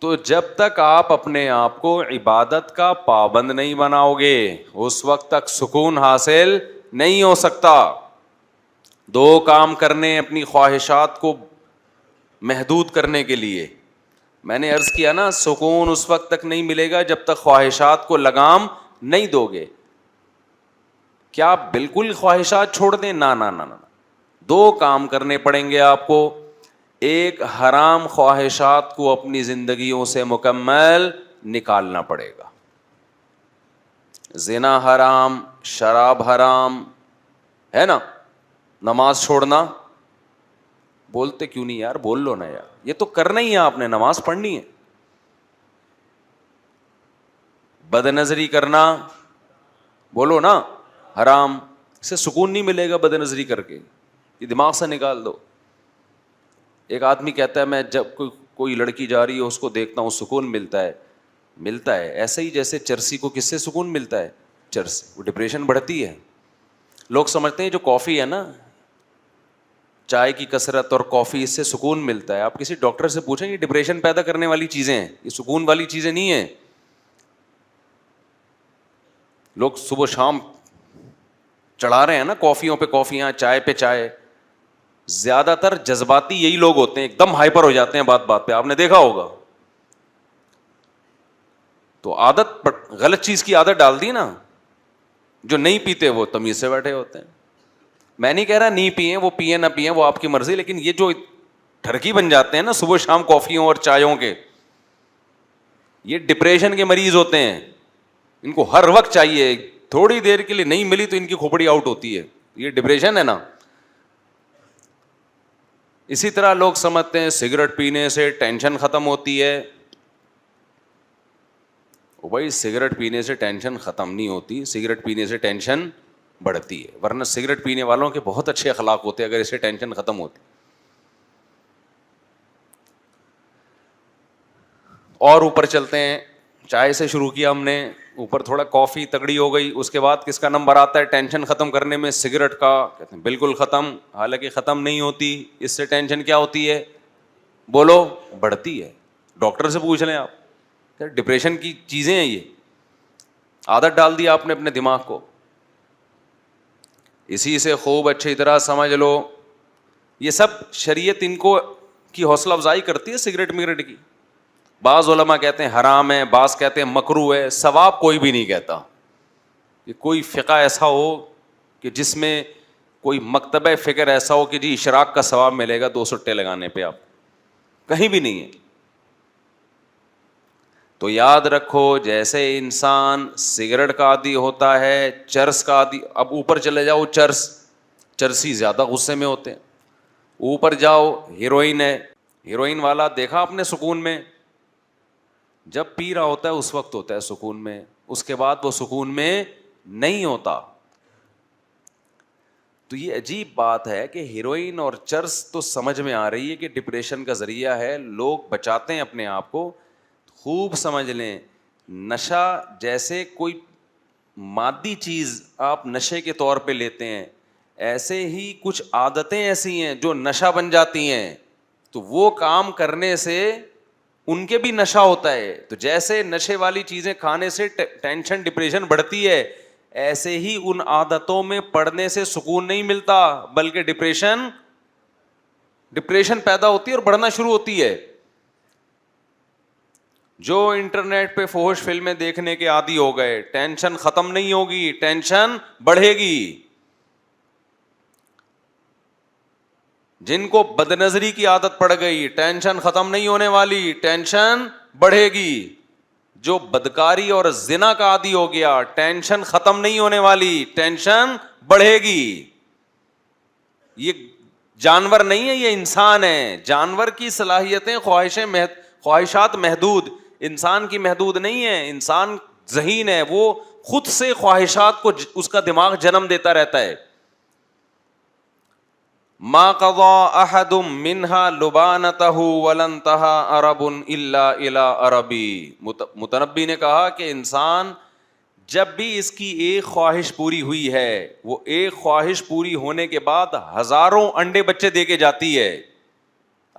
تو جب تک آپ اپنے آپ کو عبادت کا پابند نہیں بناؤ گے اس وقت تک سکون حاصل نہیں ہو سکتا. دو کام کرنے اپنی خواہشات کو محدود کرنے کے لیے. میں نے عرض کیا نا, سکون اس وقت تک نہیں ملے گا جب تک خواہشات کو لگام نہیں دو گے. کیا آپ بالکل خواہشات چھوڑ دیں؟ نہ نہ نہ. دو کام کرنے پڑیں گے آپ کو. ایک, حرام خواہشات کو اپنی زندگیوں سے مکمل نکالنا پڑے گا. زنا حرام, شراب حرام ہے نا. نماز چھوڑنا, بولتے کیوں نہیں یار, بول لو نا یار, یہ تو کرنا ہی ہے آپ نے, نماز پڑھنی ہے. بد نظری کرنا, بولو نا, حرام. اس سے سکون نہیں ملے گا بد نظری کر کے, یہ دماغ سے نکال دو. ایک آدمی کہتا ہے میں جب کوئی لڑکی جا رہی ہے اس کو دیکھتا ہوں سکون ملتا ہے. ملتا ہے ایسے ہی جیسے چرسی کو کس سے سکون ملتا ہے؟ چرس, وہ ڈپریشن بڑھتی ہے. لوگ سمجھتے ہیں جو کافی ہے نا, چائے کی کثرت اور کافی, اس سے سکون ملتا ہے. آپ کسی ڈاکٹر سے پوچھیں, یہ ڈپریشن پیدا کرنے والی چیزیں ہیں, یہ سکون والی چیزیں نہیں ہیں. لوگ صبح شام چڑھا رہے ہیں نا کافیوں پہ کافیاں, چائے پہ چائے. زیادہ تر جذباتی یہی لوگ ہوتے ہیں, ایک دم ہائپر ہو جاتے ہیں بات بات پہ, آپ نے دیکھا ہوگا. تو عادت, غلط چیز کی عادت ڈال دی نا. جو نہیں پیتے وہ تمیز سے بیٹھے ہوتے ہیں. میں نہیں کہہ رہا نہیں پیئیں, وہ پیئیں نہ پیئیں وہ آپ کی مرضی, لیکن یہ جو ٹھرکی بن جاتے ہیں نا صبح شام کافیوں اور چایوں کے, یہ ڈپریشن کے مریض ہوتے ہیں. ان کو ہر وقت چاہیے, تھوڑی دیر کے لیے نہیں ملی تو ان کی کھوپڑی آؤٹ ہوتی ہے. یہ ڈپریشن ہے نا. اسی طرح لوگ سمجھتے ہیں سگریٹ پینے سے ٹینشن ختم ہوتی ہے. بھائی سگریٹ پینے سے ٹینشن ختم نہیں ہوتی, سگریٹ پینے سے ٹینشن بڑھتی ہے. ورنہ سگریٹ پینے والوں کے بہت اچھے اخلاق ہوتے ہیں اگر اس سے ٹینشن ختم ہوتی. اور اوپر چلتے ہیں, چائے سے شروع کیا ہم نے, اوپر تھوڑا کافی تگڑی ہو گئی, اس کے بعد کس کا نمبر آتا ہے ٹینشن ختم کرنے میں؟ سگریٹ کا. کہتے ہیں بالکل ختم, حالانکہ ختم نہیں ہوتی. اس سے ٹینشن کیا ہوتی ہے؟ بولو, بڑھتی ہے. ڈاکٹر سے پوچھ لیں آپ, ڈپریشن کی چیزیں ہیں یہ. عادت ڈال دی آپ نے اپنے دماغ کو. اسی سے خوب اچھی طرح سمجھ لو, یہ سب شریعت ان کو کی حوصلہ افزائی کرتی ہے سگریٹ مگریٹ کی. بعض علماء کہتے ہیں حرام ہے, بعض کہتے ہیں مکروہ ہے, ثواب کوئی بھی نہیں کہتا. کہ کوئی فقہ ایسا ہو کہ جس میں کوئی مکتبہ فکر ایسا ہو کہ جی اشراق کا ثواب ملے گا 2 سٹے لگانے پہ, آپ کہیں بھی نہیں ہے. تو یاد رکھو, جیسے انسان سگریٹ کا عادی ہوتا ہے, چرس کا عادی, اب اوپر چلے جاؤ, چرسی زیادہ غصے میں ہوتے ہیں. اوپر جاؤ, ہیروئن ہے, ہیروئن والا دیکھا آپ نے سکون میں, جب پی رہا ہوتا ہے اس وقت ہوتا ہے سکون میں, اس کے بعد وہ سکون میں نہیں ہوتا. تو یہ عجیب بات ہے کہ ہیروئن اور چرس تو سمجھ میں آ رہی ہے کہ ڈپریشن کا ذریعہ ہے, لوگ بچاتے ہیں اپنے آپ کو. خوب سمجھ لیں, نشہ جیسے کوئی مادی چیز آپ نشے کے طور پہ لیتے ہیں, ایسے ہی کچھ عادتیں ایسی ہیں جو نشہ بن جاتی ہیں. تو وہ کام کرنے سے ان کے بھی نشہ ہوتا ہے. تو جیسے نشے والی چیزیں کھانے سے ٹینشن ڈپریشن بڑھتی ہے, ایسے ہی ان عادتوں میں پڑنے سے سکون نہیں ملتا, بلکہ ڈپریشن پیدا ہوتی ہے اور بڑھنا شروع ہوتی ہے. جو انٹرنیٹ پہ فحش فلمیں دیکھنے کے عادی ہو گئے, ٹینشن ختم نہیں ہوگی, ٹینشن بڑھے گی. جن کو بد نظری کی عادت پڑ گئی, ٹینشن ختم نہیں ہونے والی, ٹینشن بڑھے گی. جو بدکاری اور زنا کا عادی ہو گیا, ٹینشن ختم نہیں ہونے والی, ٹینشن بڑھے گی. یہ جانور نہیں ہے, یہ انسان ہے. جانور کی صلاحیتیں, خواہشات محدود, انسان کی محدود نہیں ہے. انسان ذہین ہے, وہ خود سے خواہشات کو اس کا دماغ جنم دیتا رہتا ہے. ما قضى احد منها لبانته ولا انتهى عرب الا الى عربی. متنبی نے کہا کہ انسان جب بھی اس کی ایک خواہش پوری ہوئی ہے, وہ ایک خواہش پوری ہونے کے بعد ہزاروں انڈے بچے دے کے جاتی ہے.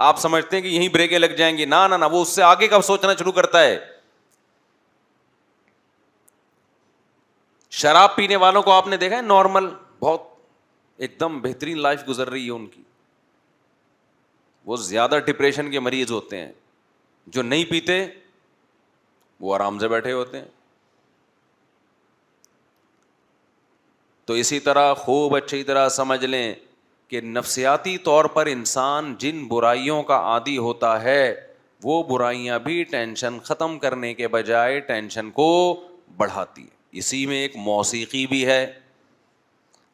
آپ سمجھتے ہیں کہ یہیں بریکیں لگ جائیں گی، نہ نہ، وہ اس سے آگے کا سوچنا شروع کرتا ہے. شراب پینے والوں کو آپ نے دیکھا ہے نارمل، بہت ایک دم بہترین لائف گزر رہی ہے ان کی، وہ زیادہ ڈپریشن کے مریض ہوتے ہیں. جو نہیں پیتے وہ آرام سے بیٹھے ہوتے ہیں. تو اسی طرح خوب اچھی طرح سمجھ لیں کہ نفسیاتی طور پر انسان جن برائیوں کا عادی ہوتا ہے وہ برائیاں بھی ٹینشن ختم کرنے کے بجائے ٹینشن کو بڑھاتی ہے. اسی میں ایک موسیقی بھی ہے.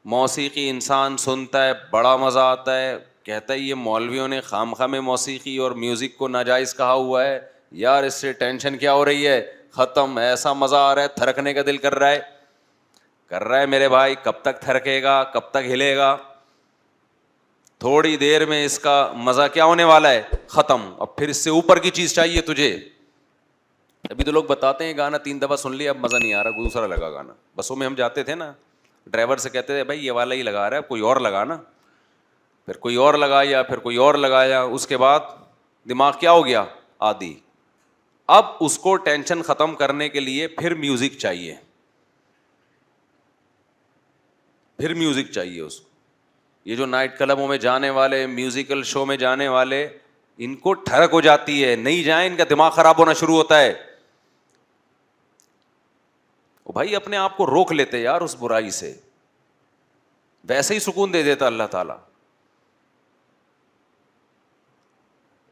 موسیقی انسان سنتا ہے بڑا مزہ آتا ہے، کہتا ہے یہ مولویوں نے خام خواہ میں موسیقی اور میوزک کو ناجائز کہا ہوا ہے، یار اس سے ٹینشن کیا ہو رہی ہے، ختم، ایسا مزہ آ رہا ہے، تھرکنے کا دل کر رہا ہے میرے بھائی. کب تک تھرکے گا، کب تک ہلے گا؟ تھوڑی دیر میں اس کا مزہ کیا ہونے والا ہے، ختم. اب پھر اس سے اوپر کی چیز چاہیے تجھے. ابھی تو لوگ بتاتے ہیں گانا 3 دفعہ سن لیا اب مزہ نہیں آ رہا، دوسرا لگا گانا. بسوں میں ہم جاتے تھے نا، ڈرائیور سے کہتے تھے بھائی یہ والا ہی لگا رہا ہے، کوئی اور لگا نا. پھر کوئی اور لگایا، پھر کوئی اور لگایا، اس کے بعد دماغ کیا ہو گیا، عادی. اب اس کو ٹینشن ختم کرنے کے لیے پھر میوزک چاہیے، پھر میوزک چاہیے اس کو. یہ جو نائٹ کلبوں میں جانے والے، میوزیکل شو میں جانے والے، ان کو ٹھڑک ہو جاتی ہے، نہیں جائیں ان کا دماغ خراب ہونا شروع ہوتا ہے. بھائی اپنے آپ کو روک لیتے یار اس برائی سے، ویسے ہی سکون دے دیتا اللہ تعالیٰ.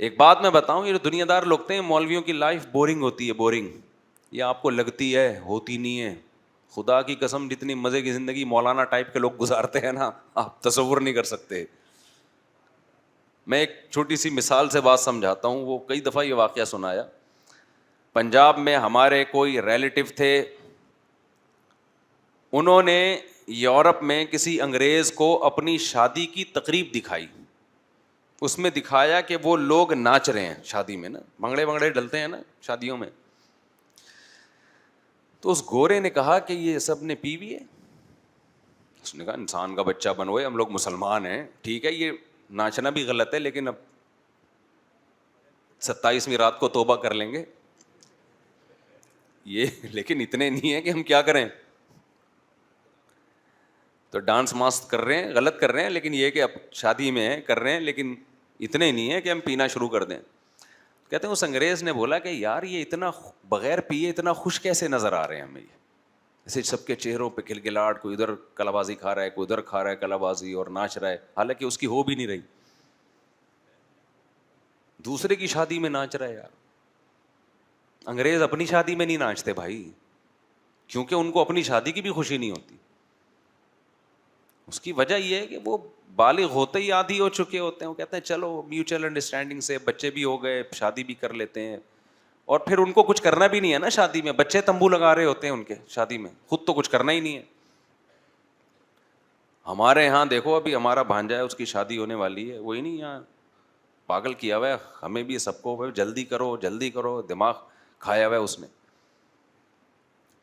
ایک بات میں بتاؤں، یہ جو دنیا دار لوگ ہیں مولویوں کی لائف بورنگ ہوتی ہے، بورنگ. یہ آپ کو لگتی ہے، ہوتی نہیں ہے. خدا کی قسم جتنی مزے کی زندگی مولانا ٹائپ کے لوگ گزارتے ہیں نا، آپ تصور نہیں کر سکتے. میں ایک چھوٹی سی مثال سے بات سمجھاتا ہوں. وہ کئی دفعہ یہ واقعہ سنایا. پنجاب میں ہمارے کوئی ریلیٹیو تھے، انہوں نے یورپ میں کسی انگریز کو اپنی شادی کی تقریب دکھائی. اس میں دکھایا کہ وہ لوگ ناچ رہے ہیں شادی میں نا، بھنگڑے بھنگڑے ڈلتے ہیں نا شادیوں میں. تو اس گورے نے کہا کہ یہ سب نے پی بھی ہے. اس نے کہا انسان کا بچہ بنوئے، ہم لوگ مسلمان ہیں، ٹھیک ہے یہ ناچنا بھی غلط ہے لیکن اب 27ویں رات کو توبہ کر لیں گے یہ، لیکن اتنے نہیں ہے کہ ہم کیا کریں. تو ڈانس ماست کر رہے ہیں، غلط کر رہے ہیں، لیکن یہ کہ اب شادی میں ہیں کر رہے ہیں، لیکن اتنے نہیں ہے کہ ہم پینا شروع کر دیں. کہتے ہیں اس انگریز نے بولا کہ یار یہ اتنا بغیر پیے اتنا خوش کیسے نظر آ رہے ہیں ہمیں، یہ ایسے سب کے چہروں پہ کھلکھلاہٹ، کوئی ادھر کلا بازی کھا رہا ہے، کوئی ادھر کھا رہا ہے کلا بازی اور ناچ رہا ہے، حالانکہ اس کی ہو بھی نہیں رہی، دوسرے کی شادی میں ناچ رہا ہے. یار انگریز اپنی شادی میں نہیں ناچتے بھائی، کیونکہ ان کو اپنی شادی کی بھی خوشی نہیں ہوتی. اس کی وجہ یہ ہے کہ وہ بالغ ہوتے ہی عادی ہو چکے ہوتے ہیں. وہ کہتے ہیں چلو میوچل انڈرسٹینڈنگ سے بچے بھی ہو گئے، شادی بھی کر لیتے ہیں، اور پھر ان کو کچھ کرنا بھی نہیں ہے نا شادی میں. بچے تمبو لگا رہے ہوتے ہیں ان کے شادی میں، خود تو کچھ کرنا ہی نہیں ہے. ہمارے یہاں دیکھو ابھی ہمارا بھانجا ہے، اس کی شادی ہونے والی ہے، وہی نہیں یہاں پاگل کیا ہوا ہے ہمیں بھی سب کو، جلدی کرو جلدی کرو، دماغ کھایا ہوا ہے اس نے.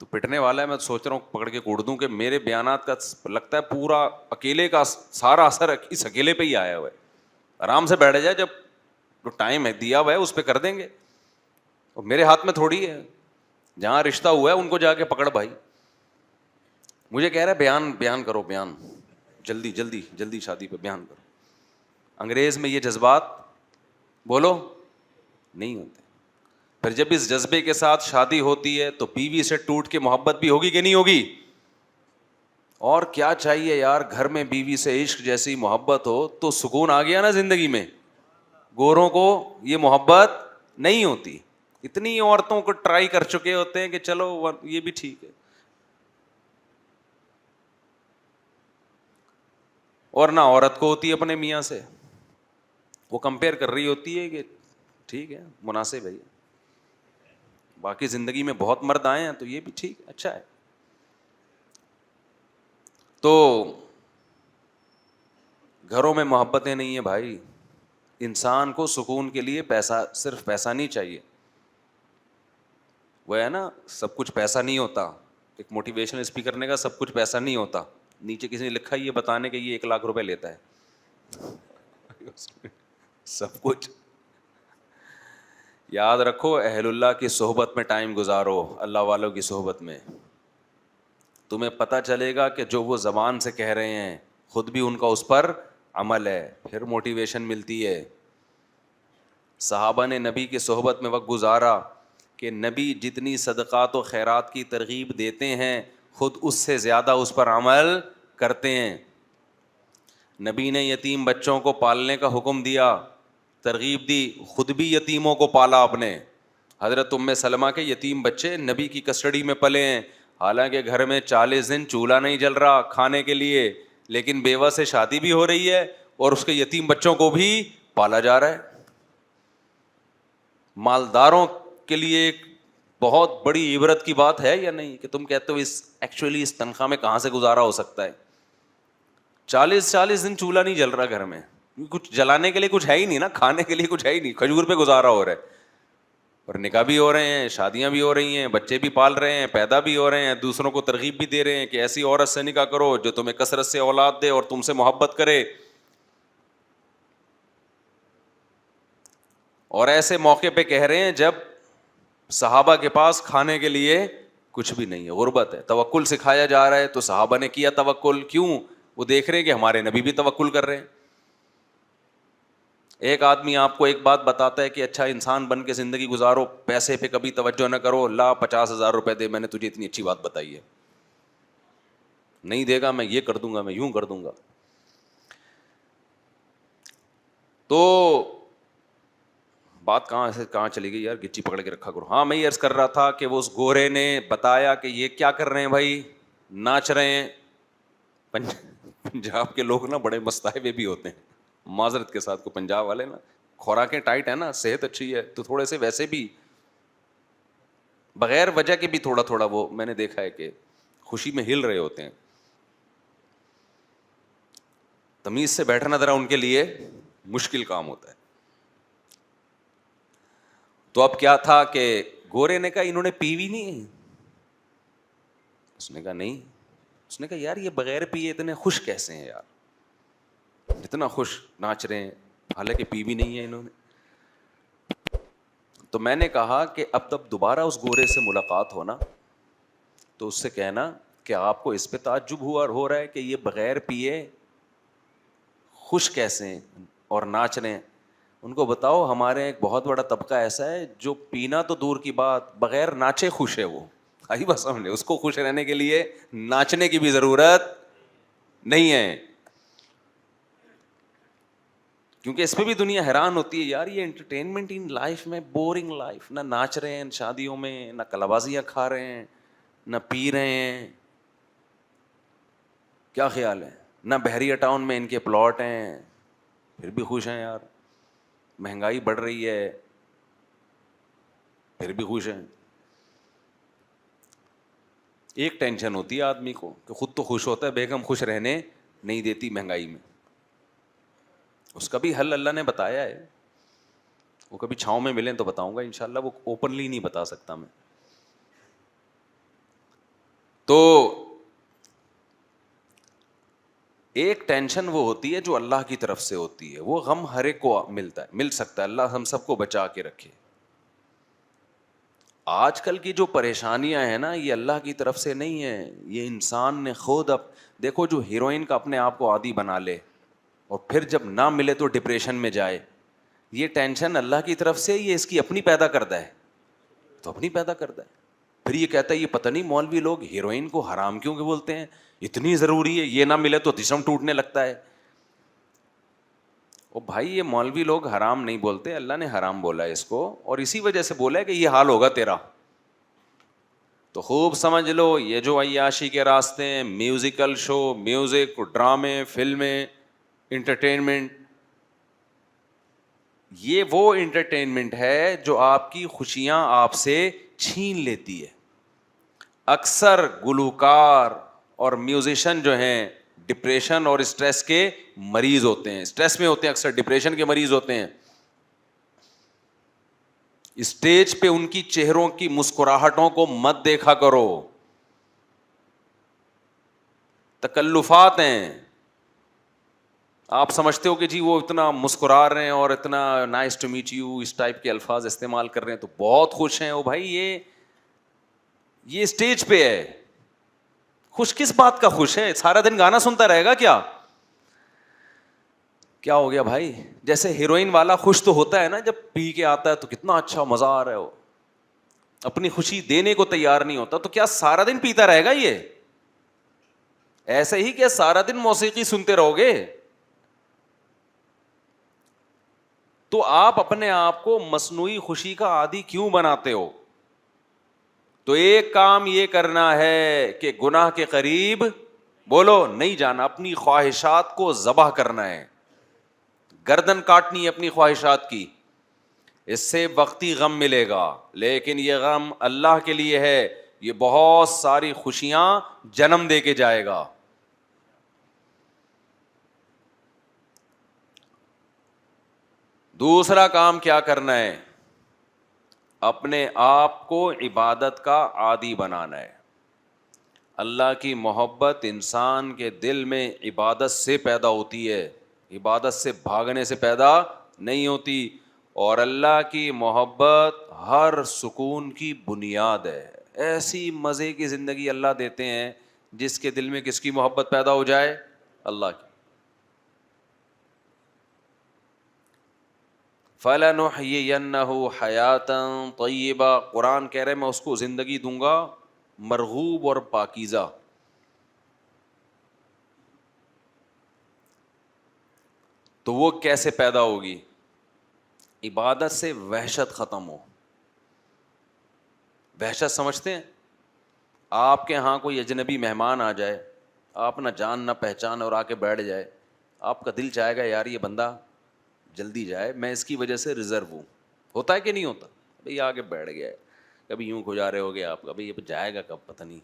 تو پٹنے والا ہے. میں سوچ رہا ہوں پکڑ کے کوڑ دوں کہ میرے بیانات کا لگتا ہے پورا اکیلے کا سارا اثر اس اکیلے پہ ہی آیا ہوا ہے. آرام سے بیٹھ جائے، جب جو ٹائم ہے دیا ہوا ہے اس پہ کر دیں گے. اور میرے ہاتھ میں تھوڑی ہے، جہاں رشتہ ہوا ہے ان کو جا کے پکڑ بھائی. مجھے کہہ رہا ہے بیان کرو، بیان جلدی جلدی جلدی شادی پہ بیان کرو. انگریز میں یہ جذبات بولو نہیں ہوتے. پھر جب اس جذبے کے ساتھ شادی ہوتی ہے تو بیوی سے ٹوٹ کے محبت بھی ہوگی کہ نہیں ہوگی؟ اور کیا چاہیے یار، گھر میں بیوی سے عشق جیسی محبت ہو تو سکون آ گیا نا زندگی میں. گوروں کو یہ محبت نہیں ہوتی. اتنی عورتوں کو ٹرائی کر چکے ہوتے ہیں کہ چلو یہ بھی ٹھیک ہے. اور نہ عورت کو ہوتی ہے اپنے میاں سے، وہ کمپیئر کر رہی ہوتی ہے کہ ٹھیک ہے مناسب ہے. باقی زندگی میں بہت مرد آئے ہیں تو یہ بھی ٹھیک ہے، اچھا ہے. تو گھروں میں محبتیں نہیں ہیں بھائی. انسان کو سکون کے لیے پیسہ، صرف پیسہ نہیں چاہیے. وہ ہے نا سب کچھ پیسہ نہیں ہوتا، ایک موٹیویشنل اسپیکر نے کہا سب کچھ پیسہ نہیں ہوتا. نیچے کسی نے لکھا یہ بتانے کے یہ 1 لاکھ روپے لیتا ہے سب کچھ یاد رکھو اہل اللہ کی صحبت میں ٹائم گزارو, اللہ والوں کی صحبت میں, تمہیں پتہ چلے گا کہ جو وہ زبان سے کہہ رہے ہیں خود بھی ان کا اس پر عمل ہے, پھر موٹیویشن ملتی ہے. صحابہ نے نبی کی صحبت میں وقت گزارا کہ نبی جتنی صدقات و خیرات کی ترغیب دیتے ہیں خود اس سے زیادہ اس پر عمل کرتے ہیں. نبی نے یتیم بچوں کو پالنے کا حکم دیا, ترغیب دی, خود بھی یتیموں کو پالا آپ نے. حضرت ام سلمہ کے یتیم بچے نبی کی کسٹڈی میں پلے ہیں, حالانکہ گھر میں 40 دن چولہا نہیں جل رہا کھانے کے لیے, لیکن بیوہ سے شادی بھی ہو رہی ہے اور اس کے یتیم بچوں کو بھی پالا جا رہا ہے. مالداروں کے لیے ایک بہت بڑی عبرت کی بات ہے یا نہیں, کہ تم کہتے ہو ایکچولی اس تنخواہ میں کہاں سے گزارا ہو سکتا ہے. 40 دن چولہا نہیں جل رہا گھر میں, کچھ جلانے کے لیے کچھ ہے ہی نہیں نا, کھانے کے لیے کچھ ہے ہی نہیں, کھجور پہ گزارا ہو رہا ہے, اور نکاح بھی ہو رہے ہیں, شادیاں بھی ہو رہی ہیں, بچے بھی پال رہے ہیں, پیدا بھی ہو رہے ہیں, دوسروں کو ترغیب بھی دے رہے ہیں کہ ایسی عورت سے نکاح کرو جو تمہیں کثرت سے اولاد دے اور تم سے محبت کرے. اور ایسے موقع پہ کہہ رہے ہیں جب صحابہ کے پاس کھانے کے لیے کچھ بھی نہیں ہے, غربت ہے. توکل سکھایا جا رہا ہے تو صحابہ نے کیا توکل, کیوں؟ وہ دیکھ رہے ہیں کہ ہمارے نبی بھی توکل کر رہے ہیں. ایک آدمی آپ کو ایک بات بتاتا ہے کہ اچھا انسان بن کے زندگی گزارو, پیسے پہ کبھی توجہ نہ کرو, لا 50,000 روپے دے, میں نے تجھے اتنی اچھی بات بتائی ہے, نہیں دے گا میں یہ کر دوں گا, میں یوں کر دوں گا. تو بات کہاں چلی گئی یار, گچی پکڑ کے رکھا کرو. ہاں میں یہ عرض کر رہا تھا کہ وہ اس گورے نے بتایا کہ یہ کیا کر رہے ہیں بھائی, ناچ رہے ہیں. پنجاب کے لوگ نا بڑے مستائبے بھی ہوتے ہیں, معذرت کے ساتھ, کو پنجاب والے نا خوراکیں ٹائٹ ہے نا, صحت اچھی ہے تو تھوڑے سے ویسے بھی بغیر وجہ کے بھی تھوڑا تھوڑا وہ میں نے دیکھا ہے کہ خوشی میں ہل رہے ہوتے ہیں. تمیز سے بیٹھنا ذرا ان کے لیے مشکل کام ہوتا ہے. تو اب کیا تھا کہ گورے نے کہا انہوں نے پیوی نہیں, اس نے کہا نہیں. اس نے کہا یار یہ بغیر پیے اتنے خوش کیسے ہیں یار, اتنا خوش ناچ رہے ہیں حالانکہ پی بھی نہیں ہے انہوں نے. تو میں نے کہا کہ اب تب دوبارہ اس گورے سے ملاقات ہونا تو اس سے کہنا کہ آپ کو اس پہ تعجب ہوا ہو رہا ہے کہ یہ بغیر پیے خوش کیسے ہیں اور ناچ رہے ہیں. ان کو بتاؤ ہمارے ایک بہت بڑا طبقہ ایسا ہے جو پینا تو دور کی بات بغیر ناچے خوش ہے. وہ آئی بس سمجھ لے, اس کو خوش رہنے کے لیے ناچنے کی بھی ضرورت نہیں ہے. کیونکہ اس پہ بھی دنیا حیران ہوتی ہے یار, یہ انٹرٹینمنٹ ان لائف میں بورنگ لائف, نہ ناچ رہے ہیں شادیوں میں, نہ کلابازیاں کھا رہے ہیں, نہ پی رہے ہیں, کیا خیال ہے, نہ بحریہ ٹاؤن میں ان کے پلاٹ ہیں پھر بھی خوش ہیں یار, مہنگائی بڑھ رہی ہے پھر بھی خوش ہیں. ایک ٹینشن ہوتی ہے آدمی کو کہ خود تو خوش ہوتا ہے, بیگم خوش رہنے نہیں دیتی مہنگائی میں. اس کا بھی حل اللہ نے بتایا ہے, وہ کبھی چھاؤں میں ملیں تو بتاؤں گا انشاءاللہ, وہ اوپنلی نہیں بتا سکتا میں. تو ایک ٹینشن وہ ہوتی ہے جو اللہ کی طرف سے ہوتی ہے, وہ غم ہر ایک کو ملتا ہے, مل سکتا ہے, اللہ ہم سب کو بچا کے رکھے. آج کل کی جو پریشانیاں ہیں نا یہ اللہ کی طرف سے نہیں ہیں, یہ انسان نے خود. اب دیکھو جو ہیروئن کا اپنے آپ کو عادی بنا لے اور پھر جب نہ ملے تو ڈپریشن میں جائے, یہ ٹینشن اللہ کی طرف سے یہ اس کی اپنی پیدا کرتا ہے, تو اپنی پیدا کرتا ہے. پھر یہ کہتا ہے یہ پتہ نہیں مولوی لوگ ہیروئن کو حرام کیوں کہ بولتے ہیں, اتنی ضروری ہے, یہ نہ ملے تو جسم ٹوٹنے لگتا ہے. او بھائی یہ مولوی لوگ حرام نہیں بولتے, اللہ نے حرام بولا ہے اس کو, اور اسی وجہ سے بولا ہے کہ یہ حال ہوگا تیرا. تو خوب سمجھ لو یہ جو عیاشی کے راستے ہیں, میوزیکل شو, میوزک, ڈرامے, فلمیں, انٹرٹینمنٹ, یہ وہ انٹرٹینمنٹ ہے جو آپ کی خوشیاں آپ سے چھین لیتی ہے. اکثر گلوکار اور میوزیشین جو ہیں ڈپریشن اور اسٹریس کے مریض ہوتے ہیں, اسٹریس میں ہوتے ہیں, اکثر ڈپریشن کے مریض ہوتے ہیں. اسٹیج پہ ان کی چہروں کی مسکراہٹوں کو مت دیکھا کرو, تکلفات ہیں. آپ سمجھتے ہو کہ جی وہ اتنا مسکرا رہے ہیں اور اتنا نائس ٹو میٹ یو اس ٹائپ کے الفاظ استعمال کر رہے ہیں تو بہت خوش ہیں او بھائی، یہ اسٹیج پہ ہے، خوش کس بات کا خوش ہے؟ سارا دن گانا سنتا رہے گا کیا ہو گیا بھائی؟ جیسے ہیروئن والا خوش تو ہوتا ہے نا، جب پی کے آتا ہے تو کتنا اچھا مزہ آ رہا ہے، وہ اپنی خوشی دینے کو تیار نہیں ہوتا، تو کیا سارا دن پیتا رہے گا؟ یہ ایسے ہی کیا سارا دن موسیقی سنتے رہو گے؟ تو آپ اپنے آپ کو مصنوعی خوشی کا عادی کیوں بناتے ہو؟ تو ایک کام یہ کرنا ہے کہ گناہ کے قریب بولو نہیں جانا، اپنی خواہشات کو ذبح کرنا ہے، گردن کاٹنی ہے اپنی خواہشات کی. اس سے وقتی غم ملے گا، لیکن یہ غم اللہ کے لیے ہے، یہ بہت ساری خوشیاں جنم دے کے جائے گا. دوسرا کام کیا کرنا ہے؟ اپنے آپ کو عبادت کا عادی بنانا ہے. اللہ کی محبت انسان کے دل میں عبادت سے پیدا ہوتی ہے، عبادت سے بھاگنے سے پیدا نہیں ہوتی. اور اللہ کی محبت ہر سکون کی بنیاد ہے. ایسی مزے کی زندگی اللہ دیتے ہیں جس کے دل میں کس کی محبت پیدا ہو جائے؟ اللہ کی. فَلَنُحْيِيَنَّهُ حَيَاةً طَيِّبَةً، قرآن کہہ رہے میں اس کو زندگی دوں گا مرغوب اور پاکیزہ. تو وہ کیسے پیدا ہوگی؟ عبادت سے وحشت ختم ہو. وحشت سمجھتے ہیں؟ آپ کے ہاں کوئی اجنبی مہمان آ جائے، آپ نہ جان نہ پہچان، اور آ کے بیٹھ جائے، آپ کا دل چاہے گا یار یہ بندہ جلدی جائے، میں اس کی وجہ سے ریزرو ہوں. ہوتا ہے کہ نہیں ہوتا؟ بھئی آ کے بیٹھ گیا ہے، کبھی یوں گزارے ہو گیا آپ کا، بھئی یہ جائے گا کب پتہ نہیں،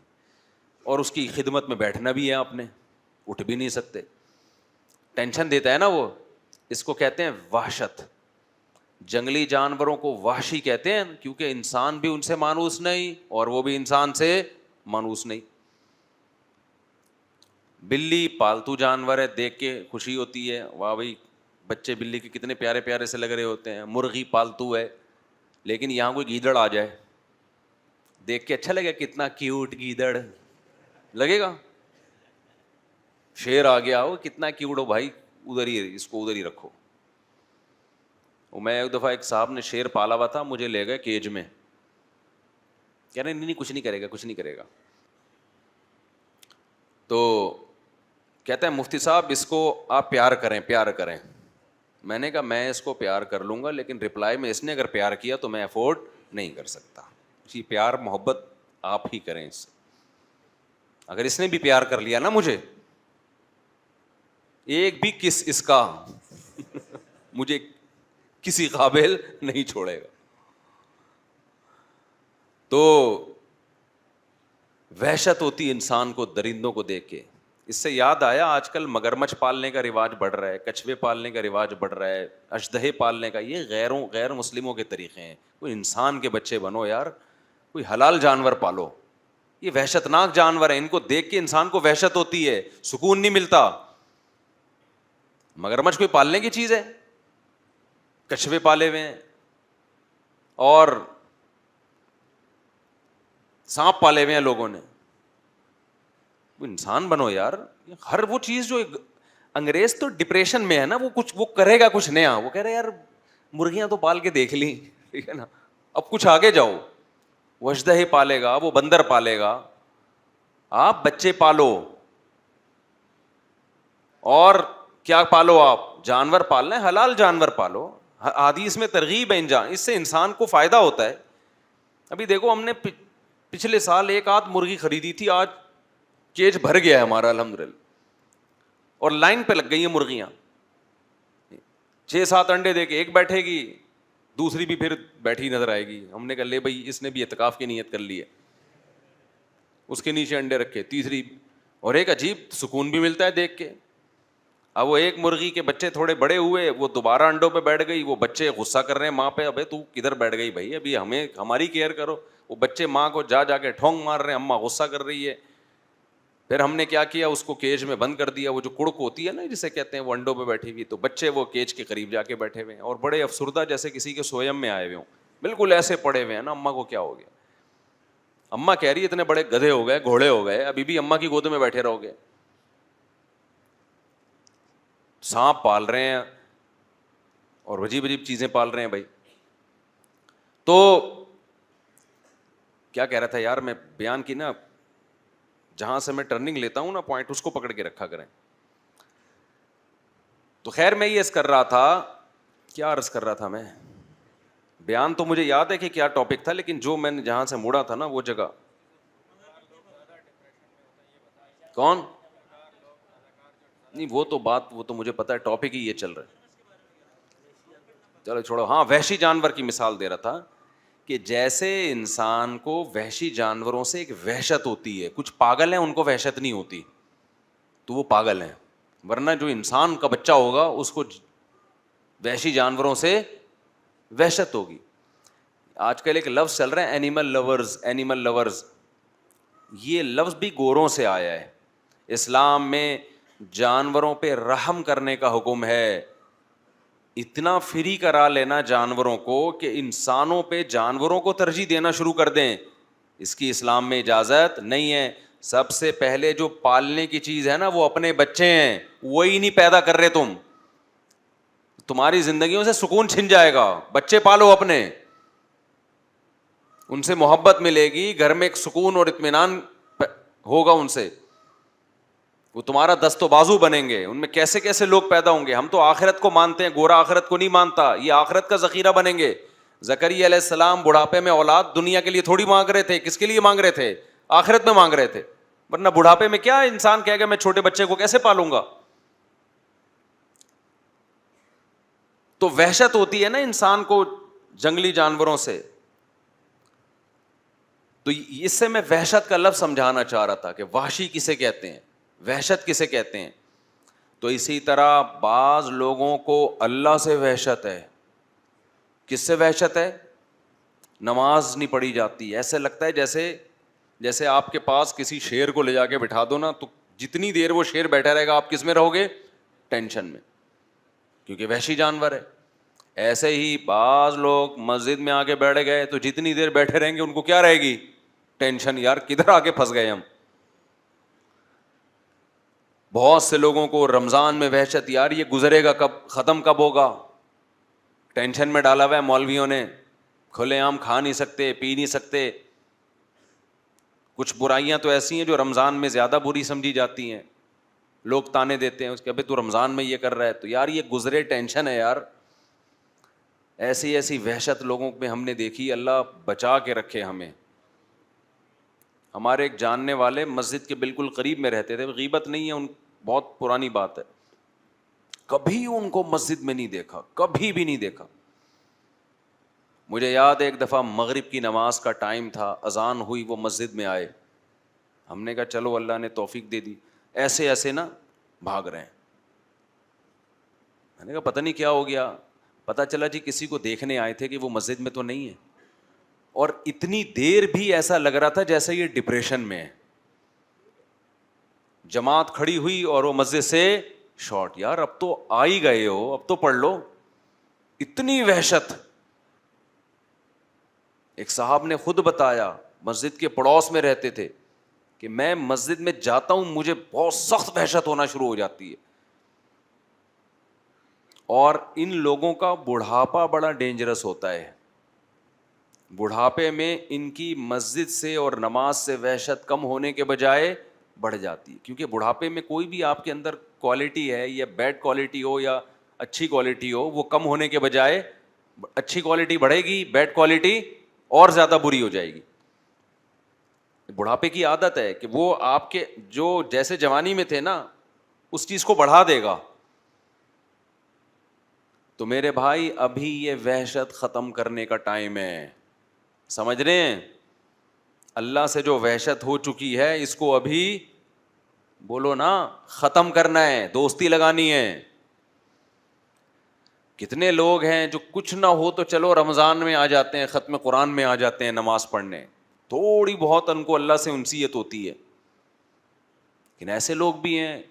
اور اس کی خدمت میں بیٹھنا بھی ہے آپ نے، اٹھ بھی نہیں سکتے. ٹینشن دیتا ہے نا وہ. اس کو کہتے ہیں وحشت. جنگلی جانوروں کو وحشی کہتے ہیں کیونکہ انسان بھی ان سے مانوس نہیں اور وہ بھی انسان سے مانوس نہیں. بلی پالتو جانور ہے، دیکھ کے خوشی ہوتی ہے، واہ بھائی بچے بلی کے کتنے پیارے پیارے سے لگ رہے ہوتے ہیں. مرغی پالتو ہے، لیکن یہاں کوئی گیدڑ آ جائے دیکھ کے اچھا لگے، کتنا کیوٹ گیدڑ لگے گا. شیر آ گیا ہو، کتنا کیوٹ ہو بھائی، ادھر ہی اس کو ادھر ہی رکھو. میں ایک دفعہ ایک صاحب نے شیر پالا ہوا تھا، مجھے لے گئے کیج میں، کہہ رہے نہیں کچھ نہیں کرے گا، کچھ نہیں کرے گا. تو کہتا ہے مفتی صاحب اس کو آپ پیار کریں پیار کریں. میں نے کہا میں اس کو پیار کر لوں گا، لیکن رپلائی میں اس نے اگر پیار کیا تو میں افورڈ نہیں کر سکتا. جی پیار محبت آپ ہی کریں اس سے. اگر اس نے بھی پیار کر لیا نا مجھے، ایک بھی کس اس کا مجھے کسی قابل نہیں چھوڑے گا. تو وحشت ہوتی انسان کو درندوں کو دیکھ کے. اس سے یاد آیا آج کل مگرمچھ پالنے کا رواج بڑھ رہا ہے، کچھوے پالنے کا رواج بڑھ رہا ہے، اژدہے پالنے کا. یہ غیر مسلموں کے طریقے ہیں. کوئی انسان کے بچے بنو یار، کوئی حلال جانور پالو. یہ وحشت ناک جانور ہیں، ان کو دیکھ کے انسان کو وحشت ہوتی ہے، سکون نہیں ملتا. مگرمچھ کوئی پالنے کی چیز ہے؟ کچھوے پالے ہوئے ہیں اور سانپ پالے ہوئے ہیں لوگوں نے. انسان بنو یار. ہر وہ چیز جو انگریز تو ڈپریشن میں ہے نا، وہ کرے گا کچھ نیا. وہ کہہ رہے یار مرغیاں تو پال کے دیکھ لی، ٹھیک ہے نا، اب کچھ آگے جاؤ. وہ اژدہے پالے گا، وہ بندر پالے گا. آپ بچے پالو اور کیا پالو؟ آپ جانور پالنا ہے، حلال جانور پالو. حدیث میں ترغیب ہے اس سے انسان کو فائدہ ہوتا ہے. ابھی دیکھو ہم نے پچھلے سال ایک آدھ مرغی خریدی تھی، آج کیج بھر گیا ہے ہمارا الحمدللہ، اور لائن پہ لگ گئی ہیں مرغیاں. 6-7 انڈے دے کے ایک بیٹھے گی، دوسری بھی پھر بیٹھی نظر آئے گی. ہم نے کہا لے بھائی اس نے بھی اعتکاف کی نیت کر لی ہے، اس کے نیچے انڈے رکھے تیسری. اور ایک عجیب سکون بھی ملتا ہے دیکھ کے. اب وہ ایک مرغی کے بچے تھوڑے بڑے ہوئے، وہ دوبارہ انڈوں پہ بیٹھ گئی. وہ بچے غصہ کر رہے ہیں ماں پہ، ابے تو کدھر بیٹھ گئی بھائی، ابھی ہماری کیئر کرو. وہ بچے ماں کو جا کے ٹھونگ مار رہے ہیں، اماں غصہ کر رہی ہے. پھر ہم نے کیا کیا, اس کو کیج میں بند کر دیا. وہ جو کڑک ہوتی ہے نا جسے کہتے ہیں, وہ انڈوں پہ بیٹھی ہوئی, تو بچے وہ کیج کے قریب جا کے بیٹھے ہوئے ہیں اور بڑے افسردہ جیسے کسی کے سویم میں آئے ہوئے ہوں, بالکل ایسے پڑے ہوئے ہیں نا. اماں کو کیا ہو گیا؟ اماں کہہ رہی ہے اتنے بڑے گدھے ہو گئے, گھوڑے ہو گئے, ابھی بھی اماں کی گود میں بیٹھے رہو گے. سانپ پال رہے ہیں اور عجیب عجیب چیزیں پال رہے ہیں بھائی. تو کیا کہہ رہا تھا یار میں, بیان کی نا, جہاں سے میں ٹرننگ لیتا ہوں نا پوائنٹ, اس کو پکڑ کے رکھا کریں. تو خیر میں یہ عرض کر رہا تھا, کیا عرض کر رہا تھا میں, بیان تو مجھے یاد ہے کہ کیا ٹاپک تھا, لیکن جو میں نے جہاں سے مڑا تھا نا وہ جگہ. کون؟ نہیں وہ تو بات, وہ تو مجھے پتا ہے, ٹاپک ہی یہ چل رہا ہے. چلو چھوڑو. ہاں وحشی جانور کی مثال دے رہا تھا کہ جیسے انسان کو وحشی جانوروں سے ایک وحشت ہوتی ہے, کچھ پاگل ہیں ان کو وحشت نہیں ہوتی تو وہ پاگل ہیں, ورنہ جو انسان کا بچہ ہوگا اس کو وحشی جانوروں سے وحشت ہوگی. آج کل ایک لفظ چل رہا ہے اینیمل لورز, اینیمل لورز, یہ لفظ بھی گوروں سے آیا ہے. اسلام میں جانوروں پہ رحم کرنے کا حکم ہے. اتنا فری کرا لینا جانوروں کو کہ انسانوں پہ جانوروں کو ترجیح دینا شروع کر دیں, اس کی اسلام میں اجازت نہیں ہے. سب سے پہلے جو پالنے کی چیز ہے نا وہ اپنے بچے ہیں, وہی نہیں پیدا کر رہے تم, تمہاری زندگیوں سے سکون چھن جائے گا. بچے پالو اپنے, ان سے محبت ملے گی, گھر میں ایک سکون اور اطمینان ہوگا ان سے, وہ تمہارا دست و بازو بنیں گے. ان میں کیسے کیسے لوگ پیدا ہوں گے. ہم تو آخرت کو مانتے ہیں, گورا آخرت کو نہیں مانتا, یہ آخرت کا ذخیرہ بنیں گے. زکریا علیہ السلام بڑھاپے میں اولاد دنیا کے لیے تھوڑی مانگ رہے تھے, کس کے لیے مانگ رہے تھے؟ آخرت میں مانگ رہے تھے. ورنہ بڑھاپے میں کیا انسان کہے گا میں چھوٹے بچے کو کیسے پالوں گا. تو وحشت ہوتی ہے نا انسان کو جنگلی جانوروں سے. تو اس سے میں وحشت کا لفظ سمجھانا چاہ رہا تھا کہ وحشی کسے کہتے ہیں, وحشت کسے کہتے ہیں. تو اسی طرح بعض لوگوں کو اللہ سے وحشت ہے. کس سے وحشت ہے؟ نماز نہیں پڑھی جاتی, ایسے لگتا ہے جیسے آپ کے پاس کسی شیر کو لے جا کے بٹھا دو نا, تو جتنی دیر وہ شیر بیٹھا رہے گا آپ کس میں رہو گے؟ ٹینشن میں, کیونکہ وحشی جانور ہے. ایسے ہی بعض لوگ مسجد میں آ کے بیٹھ گئے تو جتنی دیر بیٹھے رہیں گے ان کو کیا رہے گی؟ ٹینشن, یار کدھر آ کے پھنس گئے ہم. بہت سے لوگوں کو رمضان میں وحشت, یار یہ گزرے گا کب, ختم کب ہوگا. ٹینشن میں ڈالا ہوا ہے مولویوں نے, کھلے عام کھا نہیں سکتے, پی نہیں سکتے. کچھ برائیاں تو ایسی ہیں جو رمضان میں زیادہ بری سمجھی جاتی ہیں, لوگ تانے دیتے ہیں اس کے, ابھی تو رمضان میں یہ کر رہا ہے, تو یار یہ گزرے, ٹینشن ہے یار. ایسی ایسی وحشت لوگوں میں ہم نے دیکھی, اللہ بچا کے رکھے ہمیں. ہمارے ایک جاننے والے مسجد کے بالکل قریب میں رہتے تھے, غیبت نہیں ہے, ان بہت پرانی بات ہے, کبھی ان کو مسجد میں نہیں دیکھا, کبھی بھی نہیں دیکھا. مجھے یاد ہے ایک دفعہ مغرب کی نماز کا ٹائم تھا, اذان ہوئی, وہ مسجد میں آئے. ہم نے کہا چلو اللہ نے توفیق دے دی, ایسے ایسے نا بھاگ رہے ہیں. میں نے کہا پتہ نہیں کیا ہو گیا. پتہ چلا جی کسی کو دیکھنے آئے تھے کہ وہ مسجد میں تو نہیں ہے, اور اتنی دیر بھی ایسا لگ رہا تھا جیسے یہ ڈپریشن میں ہے. جماعت کھڑی ہوئی اور وہ مسجد سے شارٹ, یار اب تو آ ہی گئے ہو, اب تو پڑھ لو. اتنی وحشت. ایک صاحب نے خود بتایا, مسجد کے پڑوس میں رہتے تھے, کہ میں مسجد میں جاتا ہوں مجھے بہت سخت وحشت ہونا شروع ہو جاتی ہے. اور ان لوگوں کا بڑھاپا بڑا ڈینجرس ہوتا ہے. بڑھاپے میں ان کی مسجد سے اور نماز سے وحشت کم ہونے کے بجائے بڑھ جاتی ہے, کیونکہ بڑھاپے میں کوئی بھی آپ کے اندر کوالٹی ہے, یا بیڈ کوالٹی ہو یا اچھی کوالٹی ہو, وہ کم ہونے کے بجائے اچھی کوالٹی بڑھے گی, بیڈ کوالٹی اور زیادہ بری ہو جائے گی. بڑھاپے کی عادت ہے کہ وہ آپ کے جو جیسے جوانی میں تھے نا اس چیز کو بڑھا دے گا. تو میرے بھائی ابھی یہ وحشت ختم کرنے کا ٹائم ہے, سمجھ رہے ہیں؟ اللہ سے جو وحشت ہو چکی ہے اس کو ابھی بولو نا ختم کرنا ہے, دوستی لگانی ہے. کتنے لوگ ہیں جو کچھ نہ ہو تو چلو رمضان میں آ جاتے ہیں, ختم قرآن میں آ جاتے ہیں نماز پڑھنے, تھوڑی بہت ان کو اللہ سے انسیت ہوتی ہے. لیکن ایسے لوگ بھی ہیں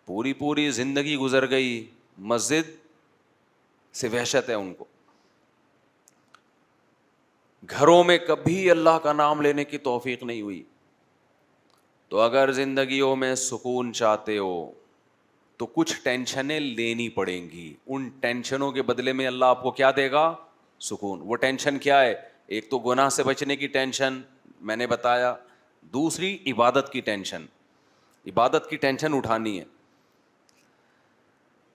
پوری پوری زندگی گزر گئی مسجد سے وحشت ہے ان کو, گھروں میں کبھی اللہ کا نام لینے کی توفیق نہیں ہوئی. تو اگر زندگیوں میں سکون چاہتے ہو تو کچھ ٹینشنیں لینی پڑیں گی. ان ٹینشنوں کے بدلے میں اللہ آپ کو کیا دے گا؟ سکون. وہ ٹینشن کیا ہے؟ ایک تو گناہ سے بچنے کی ٹینشن میں نے بتایا, دوسری عبادت کی ٹینشن, عبادت کی ٹینشن اٹھانی ہے.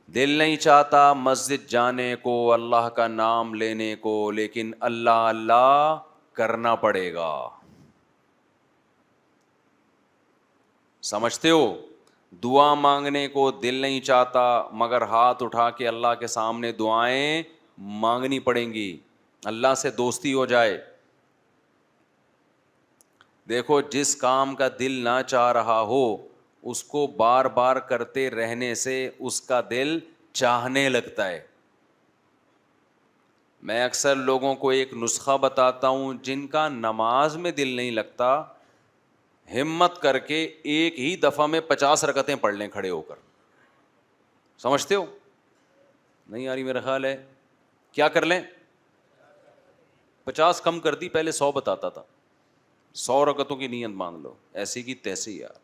دل نہیں چاہتا مسجد جانے کو, اللہ کا نام لینے کو, لیکن اللہ اللہ کرنا پڑے گا. سمجھتے ہو؟ دعا مانگنے کو دل نہیں چاہتا مگر ہاتھ اٹھا کے اللہ کے سامنے دعائیں مانگنی پڑیں گی, اللہ سے دوستی ہو جائے. دیکھو جس کام کا دل نہ چاہ رہا ہو اس کو بار بار کرتے رہنے سے اس کا دل چاہنے لگتا ہے. میں اکثر لوگوں کو ایک نسخہ بتاتا ہوں, جن کا نماز میں دل نہیں لگتا ہمت کر کے ایک ہی دفعہ میں 50 رکعتیں پڑھ لیں کھڑے ہو کر. سمجھتے ہو؟ نہیں آ رہی میرا خیال ہے. کیا کر لیں؟ 50 کم کر دی, پہلے 100 بتاتا تھا. 100 رکعتوں کی نیت مان لو, ایسی کی تیسی یار.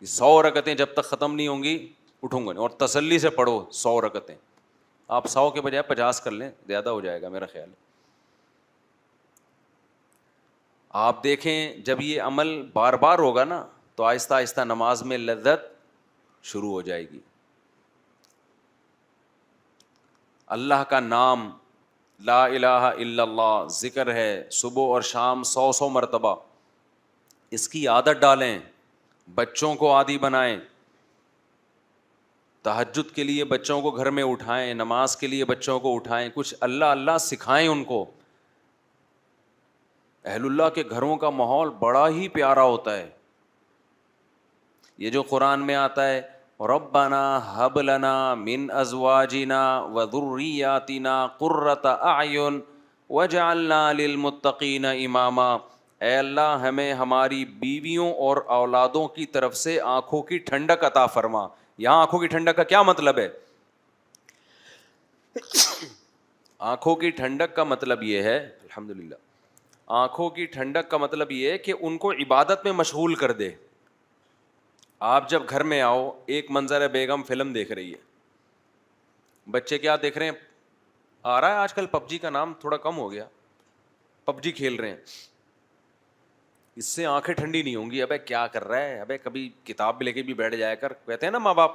100 رکعتیں جب تک ختم نہیں ہوں گی اٹھوں گا نہیں, اور تسلی سے پڑھو 100 رکعتیں. آپ 100 کے بجائے 50 کر لیں, زیادہ ہو جائے گا میرا خیال ہے. آپ دیکھیں جب یہ عمل بار بار ہوگا نا تو آہستہ آہستہ نماز میں لذت شروع ہو جائے گی. اللہ کا نام لا الہ الا اللہ ذکر ہے صبح اور شام 100 مرتبہ, اس کی عادت ڈالیں, بچوں کو عادی بنائیں. تہجد کے لیے بچوں کو گھر میں اٹھائیں, نماز کے لیے بچوں کو اٹھائیں, کچھ اللہ اللہ سکھائیں ان کو. اہل اللہ کے گھروں کا ماحول بڑا ہی پیارا ہوتا ہے. یہ جو قرآن میں آتا ہے ربنا ہب لنا من ازواجنا وذریاتنا قرۃ اعین وجعلنا للمتقین اماما, اے اللہ ہمیں ہماری بیویوں اور اولادوں کی طرف سے آنکھوں کی ٹھنڈک عطا فرما. یہاں آنکھوں کی ٹھنڈک کا کیا مطلب ہے؟ آنکھوں کی ٹھنڈک کا مطلب یہ ہے, الحمدللہ, آنکھوں کی ٹھنڈک کا مطلب یہ ہے کہ ان کو عبادت میں مشغول کر دے. آپ جب گھر میں آؤ, ایک منظر ہے بیگم فلم دیکھ رہی ہے, بچے کیا دیکھ رہے ہیں, آ رہا ہے آج کل پب جی کا نام تھوڑا کم ہو گیا, پب جی کھیل رہے ہیں. اس سے آنکھیں ٹھنڈی نہیں ہوں گی. ابے کیا کر رہا ہے, ابے کبھی کتاب بھی لے کے بھی بیٹھ جایا کر. کہتے ہیں نا ماں باپ,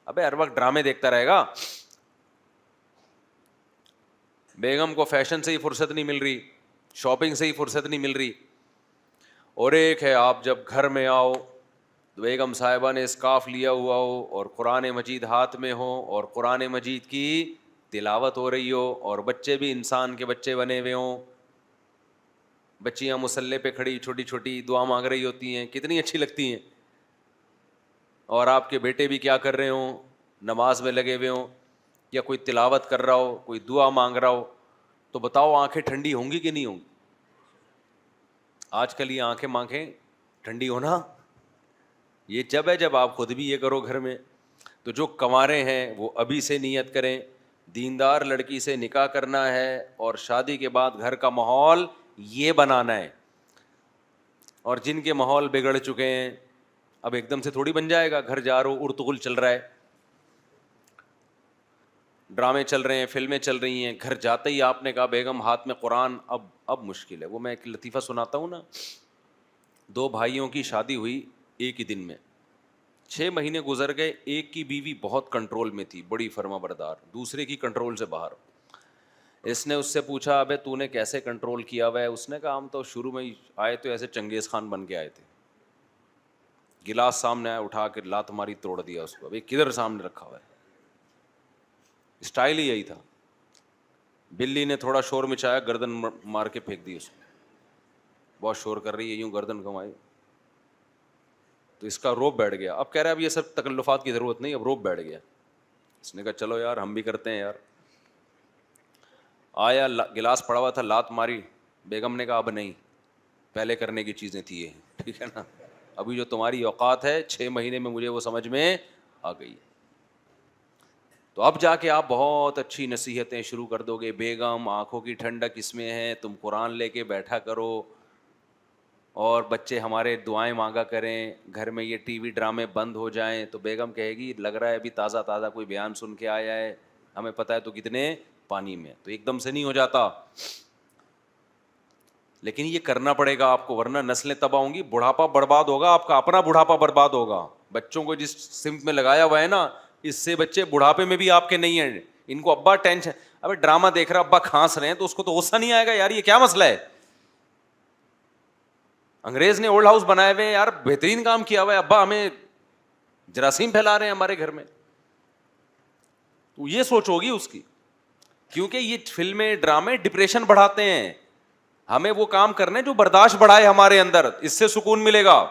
ابے ہر وقت ڈرامے دیکھتا رہے گا. بیگم کو فیشن سے ہی فرصت نہیں مل رہی, شاپنگ سے ہی فرصت نہیں مل رہی. اور ایک ہے آپ جب گھر میں آؤ بیگم صاحبہ نے اسکارف لیا ہوا ہو اور قرآن مجید ہاتھ میں ہو اور قرآن مجید کی تلاوت ہو رہی ہو, اور بچے بھی انسان کے بچے بنے ہوئے ہوں, بچیاں مصلے پہ کھڑی چھوٹی چھوٹی دعا مانگ رہی ہوتی ہیں, کتنی اچھی لگتی ہیں. اور آپ کے بیٹے بھی کیا کر رہے ہوں, نماز میں لگے ہوئے ہوں, یا کوئی تلاوت کر رہا ہو, کوئی دعا مانگ رہا ہو, تو بتاؤ آنکھیں ٹھنڈی ہوں گی کہ نہیں ہوں گی؟ آج کل یہ آنکھیں ٹھنڈی ہونا یہ جب ہے جب آپ خود بھی یہ کرو گھر میں. تو جو کنوارے ہیں وہ ابھی سے نیت کریں, دیندار لڑکی سے نکاح کرنا ہے اور شادی کے بعد گھر کا ماحول یہ بنانا ہے. اور جن کے ماحول بگڑ چکے ہیں, اب ایک دم سے تھوڑی بن جائے گا. گھر جا رہا ہو ارتغل چل رہا ہے, ڈرامے چل رہے ہیں, فلمیں چل رہی ہیں, گھر جاتے ہی آپ نے کہا بیگم ہاتھ میں قرآن, اب مشکل ہے. وہ میں ایک لطیفہ سناتا ہوں نا, 2 بھائیوں کی شادی ہوئی ایک ہی دن میں, 6 مہینے گزر گئے. ایک کی بیوی بہت کنٹرول میں تھی, بڑی فرما بردار, دوسرے کی کنٹرول سے باہر. اس نے اس سے پوچھا ابے تو نے کیسے کنٹرول کیا ہوا ہے؟ اس نے کہا ہم تو شروع میں ہی آئے تو ایسے چنگیز خان بن کے آئے تھے. گلاس سامنے آیا, اٹھا کے لات ماری, توڑ دیا اس کو. ابھی کدھر سامنے رکھا ہوا ہے؟ اسٹائل ہی یہی تھا. بلی نے تھوڑا شور مچایا, گردن مار کے پھینک دی اس کو. بہت شور کر رہی ہے, یوں گردن گھمائی تو اس کا روب بیٹھ گیا. اب کہہ رہا ہے اب یہ سب تکلفات کی ضرورت نہیں, اب روب بیٹھ گیا. اس نے کہا چلو یار ہم بھی کرتے ہیں یار. آیا گلاس پڑا ہوا تھا, لات ماری. بیگم نے کہا اب نہیں, پہلے کرنے کی چیزیں تھی یہ, ٹھیک ہے نا. ابھی جو تمہاری اوقات ہے 6 مہینے میں مجھے وہ سمجھ میں آ گئی. تو اب جا کے آپ بہت اچھی نصیحتیں شروع کر دو گے. بیگم آنکھوں کی ٹھنڈک اس میں ہے, تم قرآن لے کے بیٹھا کرو, اور بچے ہمارے دعائیں مانگا کریں, گھر میں یہ ٹی وی ڈرامے بند ہو جائیں. تو بیگم کہے گی لگ رہا ہے ابھی تازہ تازہ کوئی بیان سن کے آیا ہے, ہمیں پتہ ہے تو کتنے پانی میں. تو ایک دم سے نہیں ہو جاتا, لیکن یہ کرنا پڑے گا آپ کو, ورنہ نسلیں تباہ ہوں گی, بڑھاپا برباد ہوگا, آپ کا اپنا بڑھاپا برباد ہوگا. بچوں کو جس سمت میں لگایا ہوا ہے نا, اس سے بچے بڑھاپے میں بھی آپ کے نہیں ہیں. ان کو ابا ٹینشن, ابے ڈرامہ دیکھ رہا ابا کھانس رہے ہیں تو اس کو تو غصہ نہیں آئے گا یار یہ کیا مسئلہ ہے. انگریز نے اولڈ ہاؤس بنائے ہوئے یار, بہترین کام کیا ہوا ہے, ابا ہمیں جراثیم پھیلا رہے ہیں ہمارے گھر میں. تو یہ سوچ ہوگی اس کی, کیونکہ یہ فلمیں ڈرامے ڈپریشن بڑھاتے ہیں. ہمیں وہ کام کرنے جو برداشت بڑھائے ہمارے اندر, اس سے سکون ملے گا.